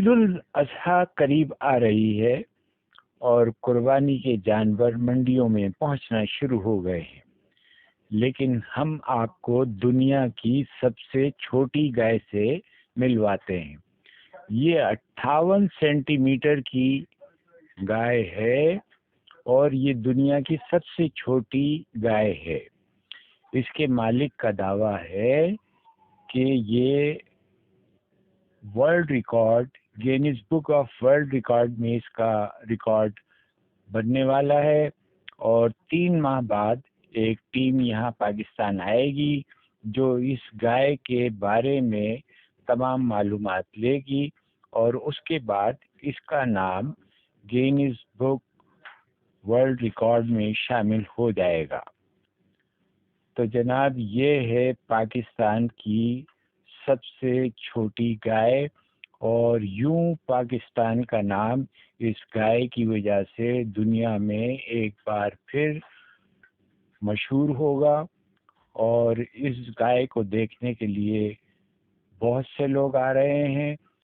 عید الاضحیٰ قریب آ رہی ہے اور قربانی کے جانور منڈیوں میں پہنچنا شروع ہو گئے ہیں، لیکن ہم آپ کو دنیا کی سب سے چھوٹی گائے سے ملواتے ہیں۔ یہ 58 سینٹی میٹر کی گائے ہے اور یہ دنیا کی سب سے چھوٹی گائے ہے۔ اس کے مالک کا دعویٰ ہے کہ یہ world record Guinness book of world record میں اس کا ریکارڈ بننے والا ہے، اور 3 ماہ بعد ایک ٹیم یہاں پاکستان آئے گی جو اس گائے کے بارے میں تمام معلومات لے گی، اور اس کے بعد اس کا نام گینیز بک ورلڈ ریکارڈ میں شامل ہو جائے گا۔ تو جناب، یہ ہے پاکستان کی سب سے چھوٹی گائے، اور یوں پاکستان کا نام اس گائے کی وجہ سے دنیا میں ایک بار پھر مشہور ہوگا، اور اس گائے کو دیکھنے کے لیے بہت سے لوگ آ رہے ہیں،